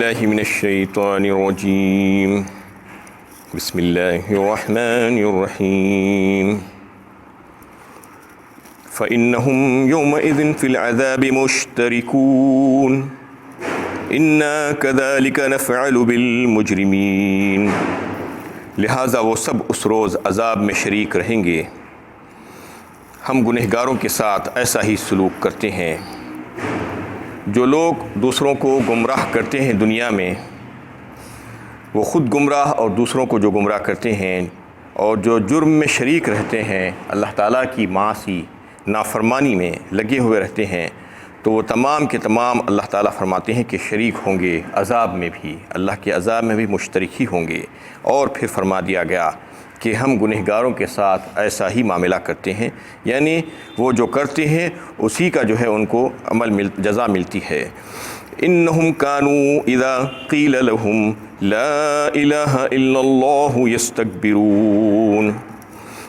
باللہ من الشیطان الرجیم بسم اللہ الرحمن الرحیم فإنهم يومئذ في العذاب مشتركون إنا كذلك نفعل بالمجرمین، لہٰذا وہ سب اس روز عذاب میں شریک رہیں گے۔ ہم گنہگاروں کے ساتھ ایسا ہی سلوک کرتے ہیں۔ جو لوگ دوسروں کو گمراہ کرتے ہیں دنیا میں، وہ خود گمراہ اور دوسروں کو جو گمراہ کرتے ہیں، اور جو جرم میں شریک رہتے ہیں، اللہ تعالیٰ کی معاصی نافرمانی میں لگے ہوئے رہتے ہیں، تو وہ تمام کے تمام اللہ تعالیٰ فرماتے ہیں کہ شریک ہوں گے عذاب میں بھی، اللہ کے عذاب میں بھی مشترک ہی ہوں گے۔ اور پھر فرما دیا گیا کہ ہم گنہگاروں کے ساتھ ایسا ہی معاملہ کرتے ہیں، یعنی وہ جو کرتے ہیں اسی کا جو ہے ان کو جزا ملتی ہے۔ انہم کانوا اذا قیل لہم لا الہ الا اللہ یستکبرون،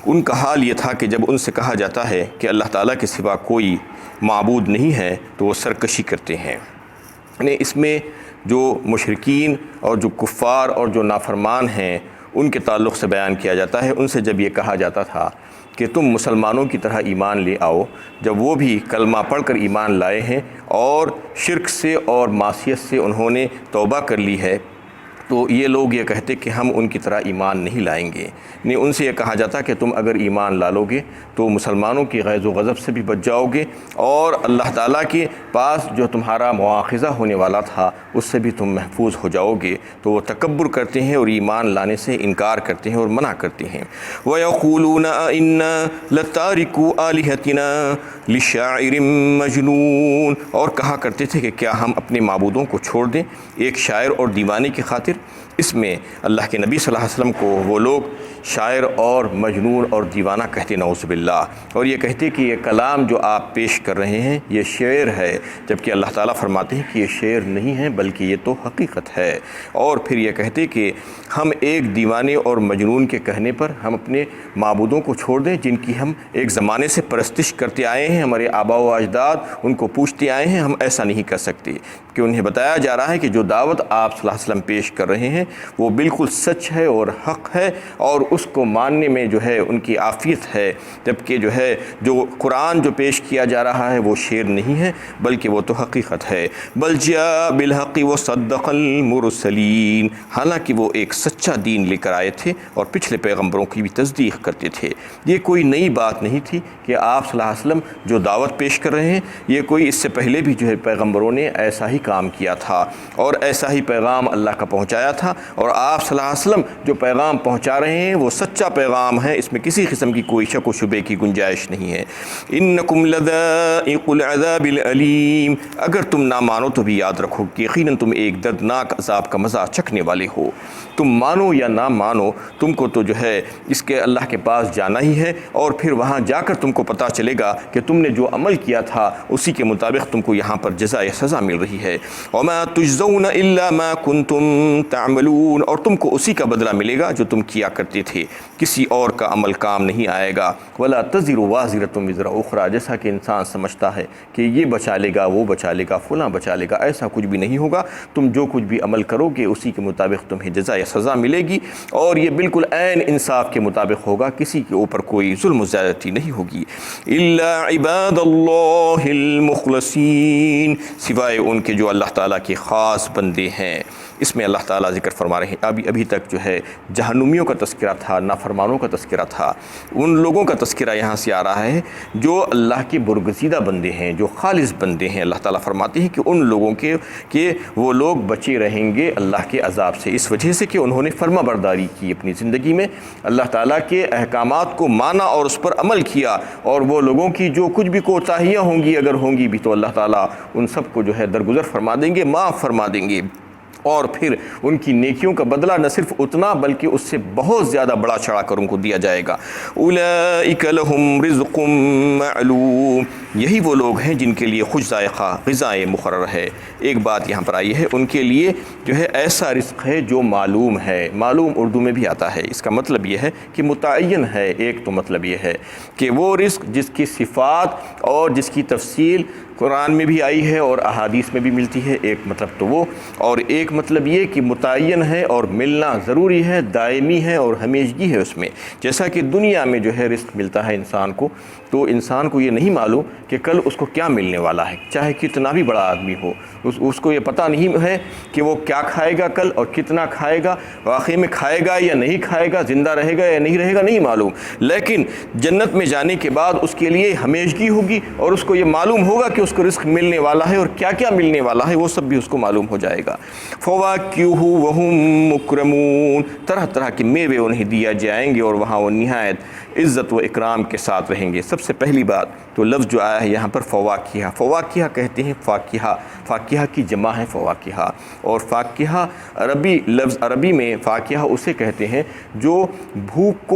ان کا حال یہ تھا کہ جب ان سے کہا جاتا ہے کہ اللہ تعالیٰ کے سوا کوئی معبود نہیں ہے تو وہ سرکشی کرتے ہیں۔ یعنی اس میں جو مشرکین اور جو کفار اور جو نافرمان ہیں ان کے تعلق سے بیان کیا جاتا ہے۔ ان سے جب یہ کہا جاتا تھا کہ تم مسلمانوں کی طرح ایمان لے آؤ، جب وہ بھی کلمہ پڑھ کر ایمان لائے ہیں اور شرک سے اور معصیت سے انہوں نے توبہ کر لی ہے، تو یہ لوگ یہ کہتے کہ ہم ان کی طرح ایمان نہیں لائیں گے۔ نہیں، ان سے یہ کہا جاتا کہ تم اگر ایمان لا لو گے تو مسلمانوں کی غیظ و غضب سے بھی بچ جاؤ گے، اور اللہ تعالیٰ کے پاس جو تمہارا مواخذہ ہونے والا تھا اس سے بھی تم محفوظ ہو جاؤ گے۔ تو وہ تکبر کرتے ہیں اور ایمان لانے سے انکار کرتے ہیں اور منع کرتے ہیں۔ وَيَقُولُونَ أَإِنَّا لَتَارِكُو آلِهَتِنَا لِشَاعِرٍ مَجْنُونَ، اور کہا کرتے تھے کہ کیا ہم اپنے معبودوں کو چھوڑ دیں ایک شاعر اور دیوانے کی خاطر۔ اس میں اللہ کے نبی صلی اللہ علیہ وسلم کو وہ لوگ شاعر اور مجنون اور دیوانہ کہتے، نعوذ باللہ، اور یہ کہتے کہ یہ کلام جو آپ پیش کر رہے ہیں یہ شعر ہے، جبکہ اللہ تعالیٰ فرماتے ہیں کہ یہ شعر نہیں ہے بلکہ یہ تو حقیقت ہے۔ اور پھر یہ کہتے کہ ہم ایک دیوانے اور مجنون کے کہنے پر ہم اپنے معبودوں کو چھوڑ دیں جن کی ہم ایک زمانے سے پرستش کرتے آئے ہیں، ہمارے آباء و اجداد ان کو پوچھتے آئے ہیں، ہم ایسا نہیں کر سکتے۔ کہ انہیں بتایا جا رہا ہے کہ جو دعوت آپ صلی اللہ علیہ وسلم پیش کر رہے ہیں وہ بالکل سچ ہے اور حق ہے، اور اس کو ماننے میں جو ہے ان کی عافیت ہے، جبکہ جو ہے جو قرآن جو پیش کیا جا رہا ہے وہ شعر نہیں ہے بلکہ وہ تو حقیقت ہے۔ بل جاء بالحق وصدق المرسلین، حالانکہ وہ ایک سچا دین لے کر آئے تھے اور پچھلے پیغمبروں کی بھی تصدیق کرتے تھے۔ یہ کوئی نئی بات نہیں تھی کہ آپ صلی اللہ علیہ وسلم جو دعوت پیش کر رہے ہیں، یہ کوئی اس سے پہلے بھی جو ہے پیغمبروں نے ایسا ہی کام کیا تھا اور ایسا ہی پیغام اللہ کا پہنچایا تھا، اور آپ صلی اللہ علیہ وسلم جو پیغام پہنچا رہے ہیں وہ سچا پیغام ہے، اس میں کسی قسم کی کوئی شک و شبے کی گنجائش نہیں ہے۔ انکم لذائق العذاب العلیم، اگر تم نہ مانو تو بھی یاد رکھو کہ یقیناً تم ایک دردناک عذاب کا مزہ چکھنے والے ہو۔ تم مانو یا نہ مانو، تم کو تو جو ہے اس کے اللہ کے پاس جانا ہی ہے، اور پھر وہاں جا کر تم کو پتہ چلے گا کہ تم نے جو عمل کیا تھا اسی کے مطابق تم کو یہاں پر جزا یا سزا مل رہی ہے۔ وما تجزون الا ما کنتم تعملون، اور تم کو اسی کا بدلہ ملے گا جو تم کیا کرتے تھے، کسی اور کا عمل کام نہیں آئے گا۔ ولا تزر وازرۃ وزر اخرى، جیسا کہ انسان سمجھتا ہے کہ یہ بچا لے گا، وہ بچا لے گا، فلاں بچا لے گا، ایسا کچھ بھی نہیں ہوگا۔ تم جو کچھ بھی عمل کرو گے اسی کے مطابق تمہیں جزا یا سزا ملے گی، اور یہ بالکل عین انصاف کے مطابق ہوگا، کسی کے اوپر کوئی ظلم و زیادتی نہیں ہوگی۔ الا عباد اللہ المخلصین، سوائے ان کے جو اللہ تعالیٰ کے خاص بندے ہیں۔ اس میں اللہ تعالیٰ ذکر فرما رہے ہیں، ابھی تک جو ہے جہنمیوں کا تذکرہ تھا، نافرمانوں کا تذکرہ تھا، ان لوگوں کا تذکرہ یہاں سے آ رہا ہے جو اللہ کے برگزیدہ بندے ہیں، جو خالص بندے ہیں۔ اللہ تعالیٰ فرماتے ہیں کہ ان لوگوں کے وہ لوگ بچے رہیں گے اللہ کے عذاب سے، اس وجہ سے کہ انہوں نے فرما برداری کی اپنی زندگی میں، اللہ تعالیٰ کے احکامات کو مانا اور اس پر عمل کیا، اور وہ لوگوں کی جو کچھ بھی کوتاہیاں ہوں گی اگر ہوں گی بھی تو اللہ تعالیٰ ان سب کو جو ہے درگزر فرما دیں گے، معاف فرما دیں گے، اور پھر ان کی نیکیوں کا بدلہ نہ صرف اتنا بلکہ اس سے بہت زیادہ بڑا چڑھا کر ان کو دیا جائے گا۔ اولئک لہم رزق معلوم، یہی وہ لوگ ہیں جن کے لیے خوش ذائقہ غذائیں مقرر ہے۔ ایک بات یہاں پر آئی ہے، ان کے لیے جو ہے ایسا رزق ہے جو معلوم ہے۔ معلوم اردو میں بھی آتا ہے، اس کا مطلب یہ ہے کہ متعین ہے۔ ایک تو مطلب یہ ہے کہ وہ رزق جس کی صفات اور جس کی تفصیل قرآن میں بھی آئی ہے اور احادیث میں بھی ملتی ہے، ایک مطلب تو وہ، اور ایک مطلب یہ کہ متعین ہے اور ملنا ضروری ہے، دائمی ہے اور ہمیشگی ہے اس میں۔ جیسا کہ دنیا میں جو ہے رزق ملتا ہے انسان کو، تو انسان کو یہ نہیں معلوم کہ کل اس کو کیا ملنے والا ہے، چاہے کتنا بھی بڑا آدمی ہو، اس کو یہ پتہ نہیں ہے کہ وہ کیا کھائے گا کل اور کتنا کھائے گا، واقعی میں کھائے گا یا نہیں کھائے گا، زندہ رہے گا یا نہیں رہے گا، نہیں معلوم۔ لیکن جنت میں جانے کے بعد اس کے لیے ہمیشگی ہوگی اور اس کو یہ معلوم ہوگا کہ اس کو رزق ملنے والا ہے اور کیا کیا ملنے والا ہے، وہ سب بھی اس کو معلوم ہو جائے گا۔ فواکہ وہم مکرمون، طرح طرح کے میوے انہیں دیا جائیں گے اور وہاں وہ نہایت عزت و اکرام کے ساتھ رہیں گے۔ سب سے پہلی بات تو لفظ جو آیا ہے یہاں پر فواکہ، فواکہ کہتے ہیں فاکہہ، فاکہہ کی جمع ہے فواکہ، اور فاکہہ عربی لفظ، عربی میں فاکہہ اسے کہتے ہیں جو بھوک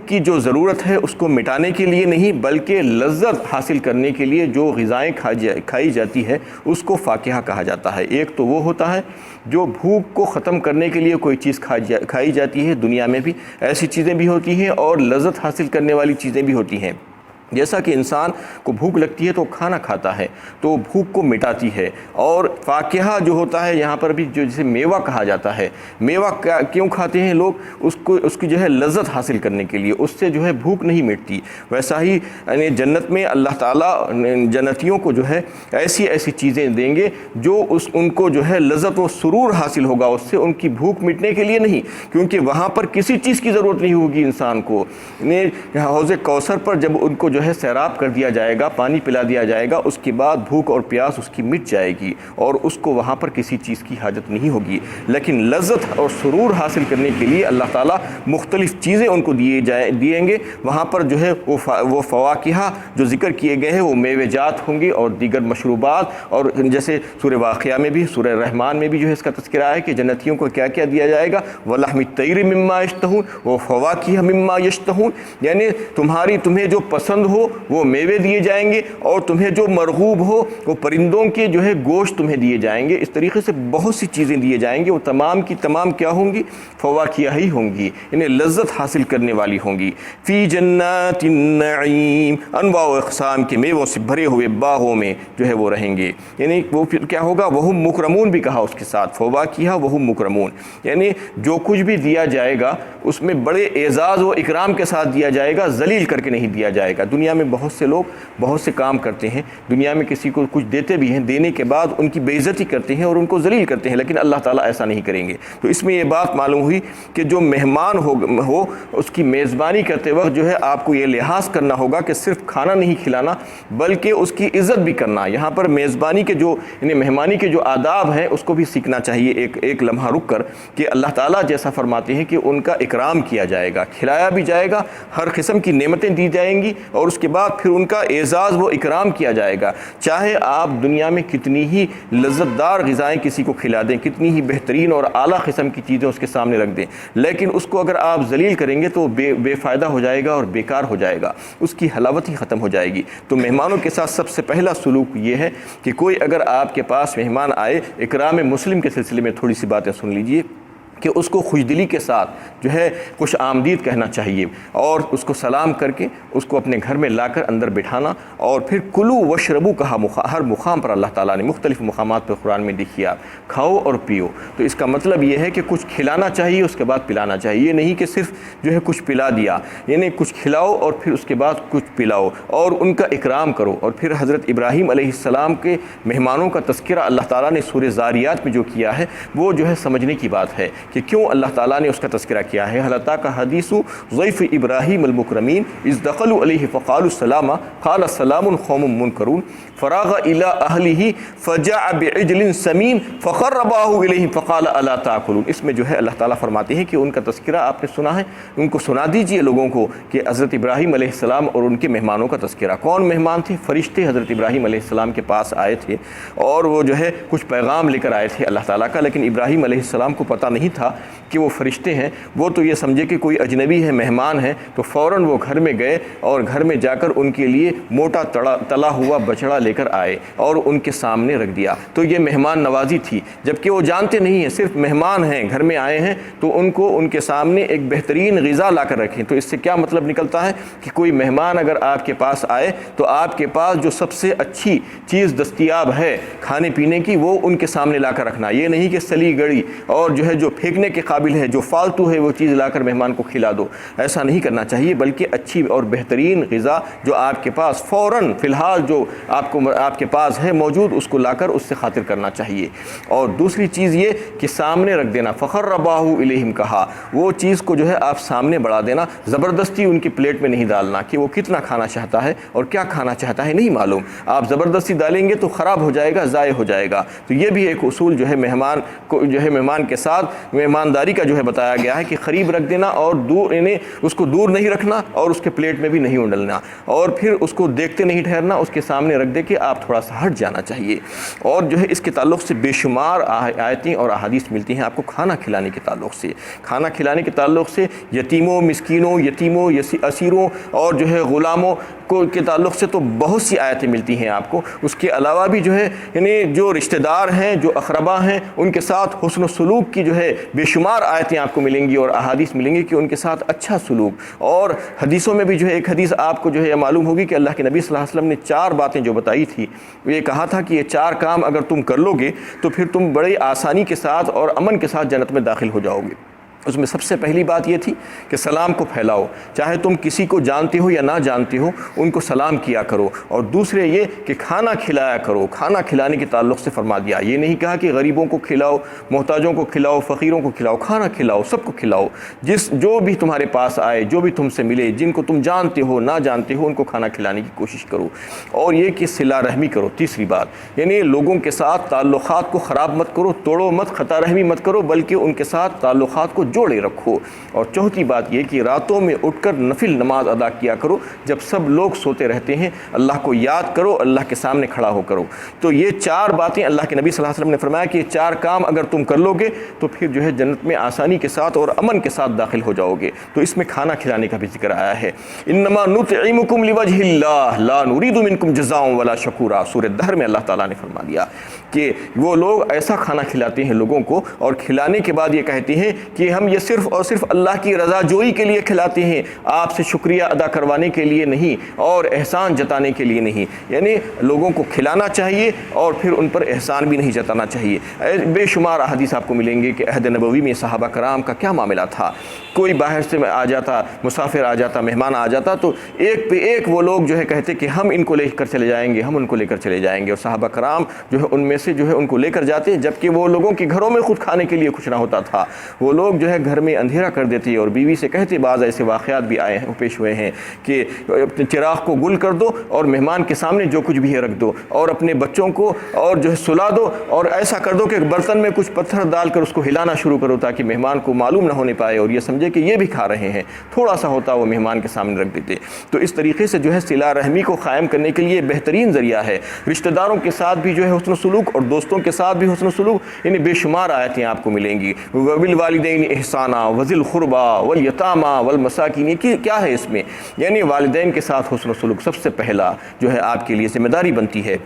کی جو ضرورت ہے اس کو مٹانے کے لیے نہیں بلکہ لذت حاصل کرنے کے لیے جو غذائیں کھائی جاتی ہے اس کو فاکہہ کہا جاتا ہے۔ ایک تو وہ ہوتا ہے جو بھوک کو ختم کرنے کے لیے کوئی چیز کھائی جاتی ہے، دنیا میں بھی ایسی چیزیں بھی ہوتی ہیں اور لذت حاصل کرنے والی چیزیں بھی ہوتی ہیں۔ جیسا کہ انسان کو بھوک لگتی ہے تو کھانا کھاتا ہے تو بھوک کو مٹاتی ہے، اور فاکہہ جو ہوتا ہے یہاں پر بھی جو جسے میوہ کہا جاتا ہے، میوہ کیوں کھاتے ہیں لوگ؟ اس کی جو ہے لذت حاصل کرنے کے لیے، اس سے جو ہے بھوک نہیں مٹتی۔ ویسا ہی یعنی جنت میں اللہ تعالیٰ جنتیوں کو جو ہے ایسی ایسی چیزیں دیں گے جو ان کو جو ہے لذت و سرور حاصل ہوگا اس سے، ان کی بھوک مٹنے کے لیے نہیں، کیونکہ وہاں پر کسی چیز کی ضرورت نہیں ہوگی انسان کو۔ حوض کوثر پر جب ان کو جو ہے سیراب کر دیا جائے گا، پانی پلا دیا جائے گا، اس کے بعد بھوک اور پیاس اس کی مٹ جائے گی اور اس کو وہاں پر کسی چیز کی حاجت نہیں ہوگی۔ لیکن لذت اور سرور حاصل کرنے کے لیے اللہ تعالیٰ مختلف چیزیں ان کو دیں گے۔ وہاں پر جو ہے وہ فواکہ جو ذکر کیے گئے ہیں وہ میوے جات ہوں گے اور دیگر مشروبات، اور جیسے سورہ واقعہ میں بھی، سورہ رحمان میں بھی جو ہے اس کا تذکرہ ہے کہ جنتیوں کو کیا کیا دیا جائے گا، وَلَحْمِ الطَّيْرِ مِمَّا يَشْتَهُونَ وَفَوَاكِهَ مِمَّا يَشْتَهُونَ، یعنی تمہیں جو پسند ہو وہ میوے دیے جائیں گے اور تمہیں جو مرغوب ہو وہ پرندوں کے جو ہے گوشت تمہیں دیے جائیں گے۔ اس طریقے سے بہت سی چیزیں دیے جائیں گے، وہ تمام کی تمام کیا ہوں گی؟ فواکہ ہی ہوں گی، انہیں لذت حاصل کرنے والی ہوں گی۔ فی جنات النعیم، انواع و اقسام کے میووں سے بھرے ہوئے باغوں میں جو ہے وہ رہیں گے۔ یعنی وہ پھر کیا ہوگا؟ وہم مکرمون بھی کہا اس کے ساتھ، فواکہ وہم مکرمون، یعنی جو کچھ بھی دیا جائے گا اس میں بڑے اعزاز و اکرام کے ساتھ دیا جائے گا، ذلیل کر کے نہیں دیا جائے گا۔ دنیا میں بہت سے لوگ بہت سے کام کرتے ہیں، دنیا میں کسی کو کچھ دیتے بھی ہیں، دینے کے بعد ان کی بے عزتی کرتے ہیں اور ان کو ذلیل کرتے ہیں، لیکن اللہ تعالیٰ ایسا نہیں کریں گے۔ تو اس میں یہ بات معلوم ہوئی کہ جو مہمان ہو اس کی میزبانی کرتے وقت جو ہے آپ کو یہ لحاظ کرنا ہوگا کہ صرف کھانا نہیں کھلانا بلکہ اس کی عزت بھی کرنا۔ یہاں پر میزبانی کے جو یعنی مہمانی کے جو آداب ہیں اس کو بھی سیکھنا چاہیے ایک لمحہ رک کر، کہ اللہ تعالیٰ جیسا فرماتے ہیں کہ ان کا اکرام کیا جائے گا، کھلایا بھی جائے گا، ہر قسم کی نعمتیں دی جائیں گی اور اس کے بعد پھر ان کا اعزاز و اکرام کیا جائے گا۔ چاہے آپ دنیا میں کتنی ہی لذت دار غذائیں کسی کو کھلا دیں، کتنی ہی بہترین اور اعلیٰ قسم کی چیزیں اس کے سامنے رکھ دیں، لیکن اس کو اگر آپ ذلیل کریں گے تو بے فائدہ ہو جائے گا اور بیکار ہو جائے گا، اس کی حلاوت ہی ختم ہو جائے گی۔ تو مہمانوں کے ساتھ سب سے پہلا سلوک یہ ہے کہ کوئی اگر آپ کے پاس مہمان آئے، اکرام مسلم کے سلسلے میں تھوڑی سی باتیں سن لیجئے کہ اس کو خوشدلی کے ساتھ جو ہے خوش آمدید کہنا چاہیے اور اس کو سلام کر کے اس کو اپنے گھر میں لا کر اندر بٹھانا، اور پھر کلو وشربو کہا ہر مقام پر اللہ تعالیٰ نے مختلف مقامات پر قرآن میں دیکھیے، آپ کھاؤ اور پیو۔ تو اس کا مطلب یہ ہے کہ کچھ کھلانا چاہیے اس کے بعد پلانا چاہیے، یہ نہیں کہ صرف جو ہے کچھ پلا دیا، یعنی کچھ کھلاؤ اور پھر اس کے بعد کچھ پلاؤ اور ان کا اکرام کرو۔ اور پھر حضرت ابراہیم علیہ السلام کے مہمانوں کا تذکرہ اللہ تعالیٰ نے سورہ ذاریات میں جو کیا ہے وہ جو ہے سمجھنے کی بات ہے کہ کیوں اللہ تعالیٰ نے اس کا تذکرہ کیا ہے۔ حلتا کا حدیث ضیف ابراہیم المکرمین اذ دخلوا علیہ فقالوا السلام قال السلام قوم منکرون فراغ الی اہلہ فجاء بعجل سمین فقربہ الیہم فقال الا تاکلون۔ اس میں جو ہے اللہ تعالیٰ فرماتے ہیں کہ ان کا تذکرہ آپ نے سنا ہے، ان کو سنا دیجئے لوگوں کو کہ حضرت ابراہیم علیہ السلام اور ان کے مہمانوں کا تذکرہ۔ کون مہمان تھے؟ فرشتے حضرت ابراہیم علیہ السلام کے پاس آئے تھے اور وہ جو ہے کچھ پیغام لے کر آئے تھے اللہ تعالیٰ کا، لیکن ابراہیم علیہ السلام کو پتہ نہیں تھا کہ وہ فرشتے ہیں، وہ تو یہ سمجھے کہ کوئی اجنبی ہے، مہمان ہے، تو فوراً وہ گھر میں گئے اور گھر میں جا کر ان کے لیے موٹا تلا ہوا بچڑا لے کر آئے اور ان کے سامنے رکھ دیا۔ تو یہ مہمان نوازی تھی، جبکہ وہ جانتے نہیں ہیں، صرف مہمان ہیں، گھر میں آئے ہیں، تو ان کو ان کے سامنے ایک بہترین غذا لا کر رکھیں۔ تو اس سے کیا مطلب نکلتا ہے کہ کوئی مہمان اگر آپ کے پاس آئے تو آپ کے پاس جو سب سے اچھی چیز دستیاب ہے کھانے پینے کی وہ ان کے سامنے لا کر رکھنا، یہ نہیں کہ سلی گڑی اور جو پھینکنے کے قابل ہے، جو فالتو ہے وہ چیز لا کر مہمان کو کھلا دو، ایسا نہیں کرنا چاہیے، بلکہ اچھی اور بہترین غذا جو آپ کے پاس فوراً فی الحال جو آپ کے پاس ہے موجود اس کو لا کر اس سے خاطر کرنا چاہیے۔ اور دوسری چیز یہ کہ سامنے رکھ دینا، فقرباہ الیہم کہا، وہ چیز کو جو ہے آپ سامنے بڑھا دینا، زبردستی ان کی پلیٹ میں نہیں ڈالنا کہ وہ کتنا کھانا چاہتا ہے اور کیا کھانا چاہتا ہے نہیں معلوم، آپ زبردستی ڈالیں گے تو خراب ہو جائے گا، ضائع ہو جائے گا۔ تو یہ بھی ایک اصول جو ہے مہمان کو جو ہے مہمان کے ساتھ مہمانداری کا جو ہے بتایا گیا ہے کہ قریب رکھ دینا اور دور یعنی اس کو دور نہیں رکھنا اور اس کے پلیٹ میں بھی نہیں اڈلنا، اور پھر اس کو دیکھتے نہیں ٹھہرنا، اس کے سامنے رکھ دے کہ آپ تھوڑا سا ہٹ جانا چاہیے۔ اور جو ہے اس کے تعلق سے بے شمار آیتیں اور احادیث ملتی ہیں آپ کو کھانا کھلانے کے تعلق سے، کھانا کھلانے کے تعلق سے یتیموں، مسکینوں، یتیموں، اسیروں اور جو ہے غلاموں کے تعلق سے تو بہت سی آیتیں ملتی ہیں آپ کو۔ اس کے علاوہ بھی جو ہے یعنی جو رشتہ دار ہیں، جو اقربا ہیں، ان کے ساتھ حسن و سلوک کی جو ہے بے شمار آیتیں آپ کو ملیں گی اور احادیث ملیں گی کہ ان کے ساتھ اچھا سلوک۔ اور حدیثوں میں بھی جو ہے ایک حدیث آپ کو جو ہے معلوم ہوگی کہ اللہ کے نبی صلی اللہ علیہ وسلم نے 4 باتیں جو بتائی تھی، یہ کہا تھا کہ یہ 4 کام اگر تم کر لو گے تو پھر تم بڑی آسانی کے ساتھ اور امن کے ساتھ جنت میں داخل ہو جاؤ گے۔ اس میں سب سے پہلی بات یہ تھی کہ سلام کو پھیلاؤ، چاہے تم کسی کو جانتے ہو یا نہ جانتے ہو ان کو سلام کیا کرو۔ اور دوسرے یہ کہ کھانا کھلایا کرو، کھانا کھلانے کے تعلق سے فرما دیا، یہ نہیں کہا کہ غریبوں کو کھلاؤ، محتاجوں کو کھلاؤ، فقیروں کو کھلاؤ، کھانا کھلاؤ، سب کو کھلاؤ، جو بھی تمہارے پاس آئے، جو بھی تم سے ملے، جن کو تم جانتے ہو نہ جانتے ہو ان کو کھانا کھلانے کی کوشش کرو۔ اور یہ کہ صلہ رحمی کرو، تیسری بات یعنی لوگوں کے ساتھ تعلقات کو خراب مت کرو، توڑو مت، خطا رحمی مت کرو، بلکہ ان کے ساتھ تعلقات کو جوڑے رکھو۔ اور چوتھی بات یہ کہ راتوں میں اٹھ کر نفل نماز ادا کیا کرو، جب سب لوگ سوتے رہتے ہیں اللہ کو یاد کرو، اللہ کے سامنے کھڑا ہو کرو۔ تو یہ 4 باتیں اللہ کے نبی صلی اللہ علیہ وسلم نے فرمایا کہ یہ 4 کام اگر تم کر لو گے تو پھر جو ہے جنت میں آسانی کے ساتھ اور امن کے ساتھ داخل ہو جاؤ گے۔ تو اس میں کھانا کھلانے کا بھی ذکر آیا ہے، انما نطعمکم لوجہ اللہ لا نرید منکم جزاء ولا شکورا۔ سورۃ دہر میں اللہ تعالیٰ نے فرما دیا کہ وہ لوگ ایسا کھانا کھلاتے ہیں لوگوں کو، اور کھلانے کے بعد یہ کہتے ہیں کہ ہم یہ صرف اور صرف اللہ کی رضا جوئی کے لیے کھلاتے ہیں، آپ سے شکریہ ادا کروانے کے لیے نہیں اور احسان جتانے کے لیے نہیں۔ یعنی لوگوں کو کھلانا چاہیے اور پھر ان پر احسان بھی نہیں جتانا چاہیے۔ بے شمار احادیث آپ کو ملیں گے کہ عہد نبوی میں صحابہ کرام کا کیا معاملہ تھا، کوئی باہر سے آ جاتا، مسافر آ جاتا، مہمان آ جاتا تو ایک پہ ایک وہ لوگ جو ہے کہتے کہ ہم ان کو لے کر چلے جائیں گے، ہم ان کو لے کر چلے جائیں گے، اور صحابہ کرام جو ہے ان میں سے جو ہے ان کو لے کر جاتے، جبکہ وہ لوگوں کے گھروں میں خود کھانے کے لیے کچھ نہ ہوتا تھا۔ وہ لوگ جو ہے گھر میں اندھیرا کر دیتے اور بیوی سے کہتے، بعض ایسے واقعات بھی آئے ہیں، پیش ہوئے ہیں کہ چراغ کو گل کر دو اور مہمان کے سامنے جو کچھ بھی ہے رکھ دو، اور اپنے بچوں کو اور جو ہے سلا دو، اور ایسا کر دو کہ برتن میں کچھ پتھر ڈال کر اس کو ہلانا شروع کرو تاکہ مہمان کو معلوم نہ ہونے پائے اور یہ سمجھے کہ یہ بھی کھا رہے ہیں، تھوڑا سا ہوتا وہ مہمان کے سامنے رکھ دیتے۔ تو اس طریقے سے جو ہے صلہ رحمی کو قائم کرنے کے لیے بہترین ذریعہ ہے۔ رشتہ داروں کے ساتھ بھی جو ہے حسن سلوک اور دوستوں کے ساتھ بھی حسن سلوک، یعنی بے شمار آیتیں آپ کو ملیں گی، وبالوالدین احسانا وذی القربی والیتامی والمساکین۔ یہ کیا ہے اس میں؟ یعنی والدین کے ساتھ حسن سلوک سب سے پہلا جو ہے آپ کے لیے ذمہ داری بنتی ہے،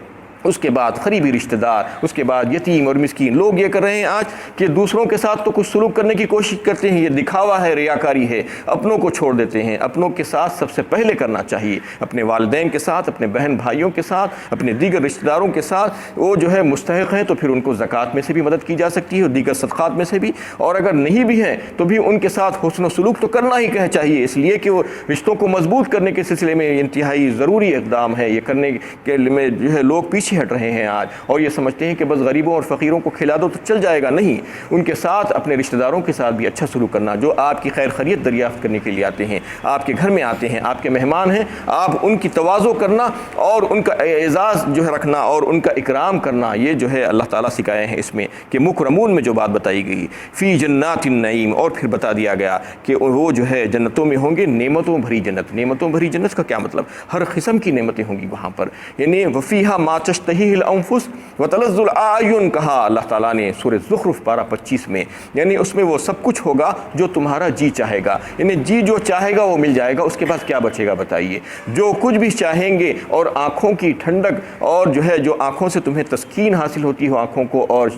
اس کے بعد قریبی رشتہ دار، اس کے بعد یتیم اور مسکین۔ لوگ یہ کر رہے ہیں آج کہ دوسروں کے ساتھ تو کچھ سلوک کرنے کی کوشش کرتے ہیں، یہ دکھاوا ہے، ریاکاری ہے، اپنوں کو چھوڑ دیتے ہیں۔ اپنوں کے ساتھ سب سے پہلے کرنا چاہیے، اپنے والدین کے ساتھ، اپنے بہن بھائیوں کے ساتھ، اپنے دیگر رشتہ داروں کے ساتھ۔ وہ جو ہے مستحق ہیں تو پھر ان کو زکوٰۃ میں سے بھی مدد کی جا سکتی ہے اور دیگر صدقات میں سے بھی، اور اگر نہیں بھی ہیں تو بھی ان کے ساتھ حسن و سلوک تو کرنا ہی چاہیے، اس لیے کہ وہ رشتوں کو مضبوط کرنے کے سلسلے میں انتہائی ضروری اقدام ہے۔ یہ کرنے کے لیے جو ہے لوگ پیچھے ہٹ رہے ہیں آج، اور یہ سمجھتے ہیں کہ بس غریبوں اور فقیروں کو کھلا دو تو چل جائے گا۔ نہیں، ان کے ساتھ، اپنے رشتہ داروں کے ساتھ بھی اچھا سلوک کرنا، جو آپ کی خیر خیریت دریافت کرنے کے لیے آتے ہیں، آپ کے گھر میں آتے ہیں، آپ کے مہمان ہیں، آپ ان کی تواضع کرنا اور ان کا اعزاز جو ہے رکھنا اور ان کا اکرام کرنا، یہ جو ہے اللہ تعالیٰ سکھائے ہیں اس میں کہ مکرمون میں جو بات بتائی گئی، فی جنات النعیم، اور پھر بتا دیا گیا کہ وہ جو ہے جنتوں میں ہوں گے، نعمتوں بھری جنت۔ نعمتوں بھری جنت کا کیا مطلب؟ ہر قسم کی نعمتیں ہوں گی وہاں پر، یعنی وفیہا ما تشتہیہ الانفس وتلذ الاعین کہا اللہ تعالیٰ نے سورہ زخرف پارہ 25 میں، یعنی اس میں وہ سب کچھ ہوگا جو تمہارا جی چاہے گا، یعنی جی جو چاہے گا وہ مل جائے گا، اس کے بعد کیا بچے گا بتائیے؟ جو کچھ بھی چاہیں گے، اور آنکھوں کی ٹھنڈک اور جو ہے جو آنکھوں سے تمہیں تسکین حاصل ہوتی ہو آنکھوں کو اور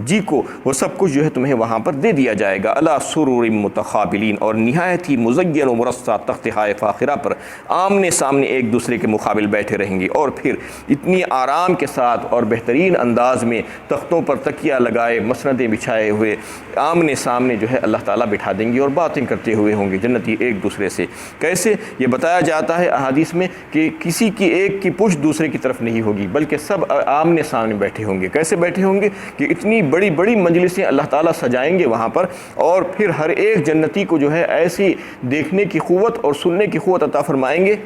جی کو، وہ سب کچھ جو ہے تمہیں وہاں پر دے دیا جائے گا۔ علی سرر متقابلین، اور نہایت ہی مزین و مرصع تختہائے فاخرہ پر آمنے سامنے ایک دوسرے کے مقابل بیٹھے رہیں گے، اور پھر اتنی آرام کے ساتھ اور بہترین انداز میں تختوں پر تکیہ لگائے مسندیں بچھائے ہوئے آمنے سامنے جو ہے اللہ تعالیٰ بٹھا دیں گے اور باتیں کرتے ہوئے ہوں گے جنتی ایک دوسرے سے۔ کیسے؟ یہ بتایا جاتا ہے احادیث میں کہ کسی کی ایک کی پشت دوسرے کی طرف نہیں ہوگی، بلکہ سب آمنے سامنے بیٹھے ہوں گے۔ کیسے بیٹھے ہوں گے؟ کہ اتنی بڑی بڑی مجلسیں اللہ تعالیٰ سجائیں گے وہاں پر، اور پھر ہر ایک جنتی کو جو ہے ایسی دیکھنے کی قوت اور سننے کی قوت عطا فرمائیں گے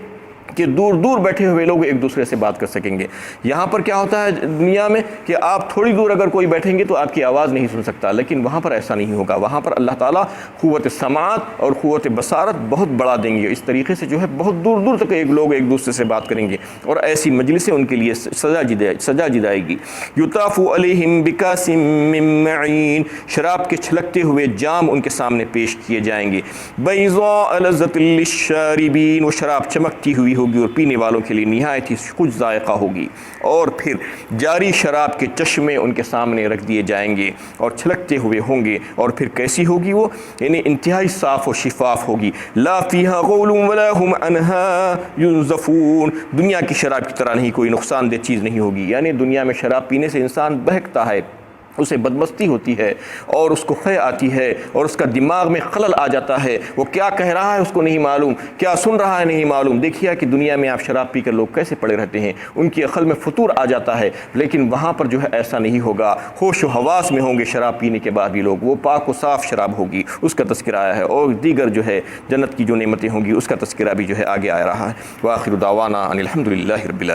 کہ دور دور بیٹھے ہوئے لوگ ایک دوسرے سے بات کر سکیں گے۔ یہاں پر کیا ہوتا ہے دنیا میں کہ آپ تھوڑی دور اگر کوئی بیٹھیں گے تو آپ کی آواز نہیں سن سکتا، لیکن وہاں پر ایسا نہیں ہوگا۔ وہاں پر اللہ تعالیٰ قوت سماعت اور قوت بصارت بہت بڑھا دیں گے، اس طریقے سے جو ہے بہت دور دور تک ایک لوگ ایک دوسرے سے بات کریں گے، اور ایسی مجلسیں ان کے لیے سجا دی جائے گی۔ یطاف علیہم بکاس من معین، شراب کے چھلکتے ہوئے جام ان کے سامنے پیش کیے جائیں گے۔ بیضاء لذۃ للشاربین، وہ شراب چمکتی ہوئی ہوگی اور پینے والوں کے لیے نہایت ہی خوش ذائقہ ہوگی، اور پھر جاری شراب کے چشمے ان کے سامنے رکھ دیے جائیں گے اور چھلکتے ہوئے ہوں گے، اور پھر کیسی ہوگی وہ؟ یعنی انتہائی صاف و شفاف ہوگی۔ لا فیہا غول ولا ہم عنہا ینزفون، دنیا کی شراب کی طرح نہیں، کوئی نقصان دہ چیز نہیں ہوگی۔ یعنی دنیا میں شراب پینے سے انسان بہکتا ہے، اسے بدمستی ہوتی ہے اور اس کو خے آتی ہے اور اس کا دماغ میں خلل آ جاتا ہے، وہ کیا کہہ رہا ہے اس کو نہیں معلوم، کیا سن رہا ہے نہیں معلوم۔ دیکھیے کہ دنیا میں آپ شراب پی کر لوگ کیسے پڑے رہتے ہیں، ان کی عقل میں فطور آ جاتا ہے، لیکن وہاں پر جو ہے ایسا نہیں ہوگا، ہوش و حواس میں ہوں گے شراب پینے کے بعد بھی لوگ، وہ پاک و صاف شراب ہوگی، اس کا تذکرہ آیا ہے، اور دیگر جو ہے جنت کی جو نعمتیں ہوں گی اس کا تذکرہ بھی جو ہے آگے آ رہا ہے۔ وآخر دعوانا ان الحمد للہ رب العالمین۔